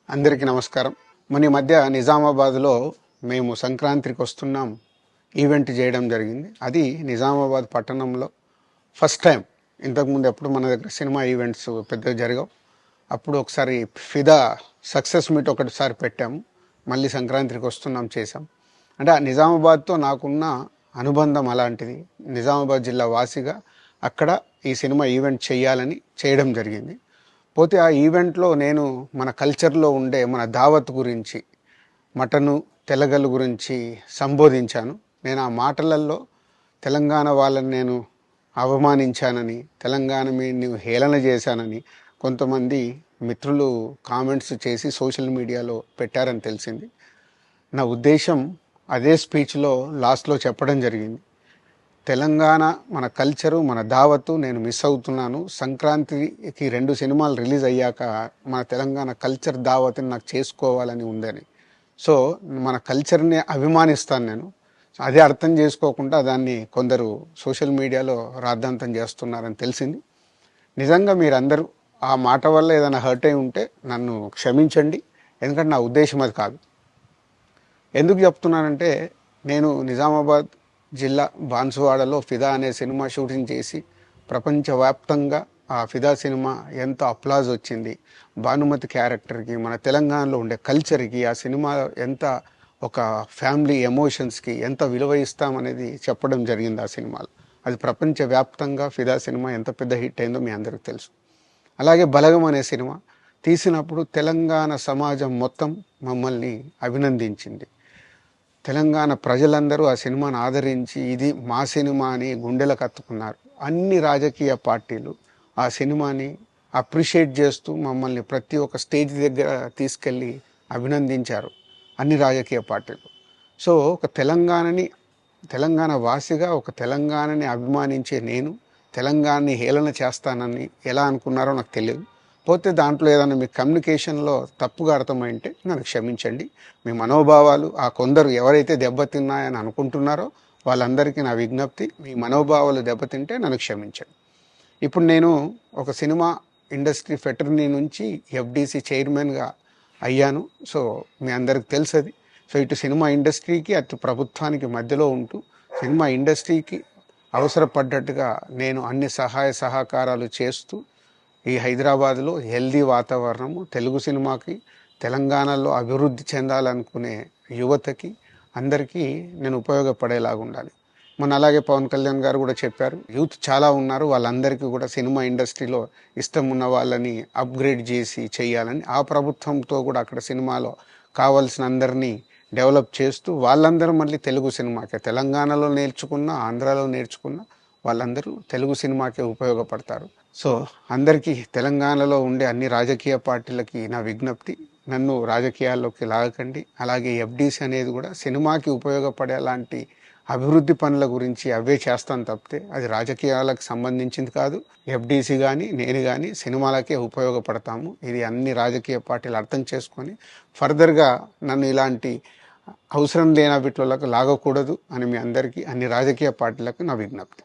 అందరికీ నమస్కారం. మన ఈ మధ్య నిజామాబాద్లో మేము సంక్రాంతికి వస్తున్నాం ఈవెంట్ చేయడం జరిగింది. అది నిజామాబాద్ పట్టణంలో ఫస్ట్ టైం. ఇంతకుముందు ఎప్పుడు మన దగ్గర సినిమా ఈవెంట్స్ పెద్దగా జరగవు. అప్పుడు ఒకసారి ఫిదా సక్సెస్ మీట్ ఒకటిసారి పెట్టాము. మళ్ళీ సంక్రాంతికి వస్తున్నాం చేసాం. అంటే ఆ నిజామాబాద్తో నాకున్న అనుబంధం అలాంటిది. నిజామాబాద్ జిల్లా వాసిగా అక్కడ ఈ సినిమా ఈవెంట్ చేయాలని చేయడం జరిగింది. పోతే ఆ ఈవెంట్లో నేను మన కల్చర్లో ఉండే మన దావత్ గురించి, మటను తెలగలు గురించి సంబోధించాను. నేను ఆ మాటలలో తెలంగాణ వాళ్ళని నేను అవమానించానని, తెలంగాణ నేను హేళన చేశానని కొంతమంది మిత్రులు కామెంట్స్ చేసి సోషల్ మీడియాలో పెట్టారని తెలిసింది. నా ఉద్దేశం అదే స్పీచ్లో లాస్ట్లో చెప్పడం జరిగింది. తెలంగాణ మన కల్చరు, మన దావత్తు నేను మిస్ అవుతున్నాను. సంక్రాంతికి 2 సినిమాలు రిలీజ్ అయ్యాక మన తెలంగాణ కల్చర్ దావత్ని నాకు చేసుకోవాలని ఉందని. సో మన కల్చర్ని అభిమానిస్తాను నేను. అదే అర్థం చేసుకోకుండా దాన్ని కొందరు సోషల్ మీడియాలో రాద్ధాంతం చేస్తున్నారని తెలిసింది. నిజంగా మీరందరూ ఆ మాట వల్ల ఏదైనా హర్ట్ అయి ఉంటే నన్ను క్షమించండి. ఎందుకంటే నా ఉద్దేశం అది కాదు. ఎందుకు చెప్తున్నానంటే, నేను నిజామాబాద్ జిల్లా బాన్సువాడలో ఫిదా అనే సినిమా షూటింగ్ చేసి ప్రపంచవ్యాప్తంగా ఆ ఫిదా సినిమా ఎంత అప్లాజ్ వచ్చింది, భానుమతి క్యారెక్టర్కి, మన తెలంగాణలో ఉండే కల్చర్కి, ఆ సినిమా ఎంత ఒక ఫ్యామిలీ ఎమోషన్స్కి ఎంత విలువ ఇస్తామనేది చెప్పడం జరిగింది ఆ సినిమాలో. అది ప్రపంచవ్యాప్తంగా ఫిదా సినిమా ఎంత పెద్ద హిట్ అయిందో మీ అందరికీ తెలుసు. అలాగే బలగం అనే సినిమా తీసినప్పుడు తెలంగాణ సమాజం మొత్తం మమ్మల్ని అభినందించింది. తెలంగాణ ప్రజలందరూ ఆ సినిమాను ఆదరించి ఇది మా సినిమా అని గుండెలకు హత్తుకున్నారు. అన్ని రాజకీయ పార్టీలు ఆ సినిమాని అప్రిషియేట్ చేస్తూ మమ్మల్ని ప్రతి ఒక్క స్టేజ్ దగ్గర తీసుకెళ్ళి అభినందించారు, అన్ని రాజకీయ పార్టీలు. సో ఒక తెలంగాణ వాసిగా ఒక తెలంగాణని అభిమానించే నేను తెలంగాణని హేళన చేస్తానని ఎలా అనుకున్నారో నాకు తెలియదు. పోతే దాంట్లో ఏదైనా మీ కమ్యూనికేషన్లో తప్పుగా అర్థమైంటే నన్ను క్షమించండి. మీ మనోభావాలు ఆ కొందరు ఎవరైతే దెబ్బతిన్నాయని అనుకుంటున్నారో వాళ్ళందరికీ నా విజ్ఞప్తి, మీ మనోభావాలు దెబ్బతింటే నన్ను క్షమించండి. ఇప్పుడు నేను ఒక సినిమా ఇండస్ట్రీ ఫెటర్నీ నుంచి ఎఫ్డీసీ చైర్మన్గా అయ్యాను. సో మీ అందరికి తెలుసది. సో ఇటు సినిమా ఇండస్ట్రీకి అటు ప్రభుత్వానికి మధ్యలో ఉంటూ సినిమా ఇండస్ట్రీకి అవసరపడ్డట్టుగా నేను అన్ని సహాయ సహకారాలు చేస్తూ ఈ హైదరాబాద్లో హెల్దీ వాతావరణము, తెలుగు సినిమాకి, తెలంగాణలో అభివృద్ధి చెందాలనుకునే యువతకి అందరికీ నేను ఉపయోగపడేలాగా ఉండాలి. అలాగే పవన్ కళ్యాణ్ గారు కూడా చెప్పారు, యూత్ చాలా ఉన్నారు, వాళ్ళందరికీ కూడా సినిమా ఇండస్ట్రీలో ఇష్టం ఉన్న వాళ్ళని అప్గ్రేడ్ చేసి చేయాలని. ఆ ప్రభుత్వంతో కూడా అక్కడ సినిమాలో కావాల్సిన అందరినీ డెవలప్ చేస్తూ వాళ్ళందరూ మళ్ళీ తెలుగు సినిమాకే, తెలంగాణలో నేర్చుకున్న, ఆంధ్రాలో నేర్చుకున్న వాళ్ళందరూ తెలుగు సినిమాకే ఉపయోగపడతారు. సో అందరికీ తెలంగాణలో ఉండే అన్ని రాజకీయ పార్టీలకి నా విజ్ఞప్తి, నన్ను రాజకీయాల్లోకి లాగకండి. అలాగే ఎఫ్డీసీ అనేది కూడా సినిమాకి ఉపయోగపడే లాంటి అభివృద్ధి పనుల గురించి అవే చేస్తాను తప్పితే అది రాజకీయాలకు సంబంధించింది కాదు. ఎఫ్డీసీ కానీ నేను కానీ సినిమాలకే ఉపయోగపడతాము. ఇది అన్ని రాజకీయ పార్టీలు అర్థం చేసుకొని ఫర్దర్గా నన్ను ఇలాంటి అవసరం లేని వీటిలోకి లాగకూడదు అని మీ అందరికీ, అన్ని రాజకీయ పార్టీలకు నా విజ్ఞప్తి.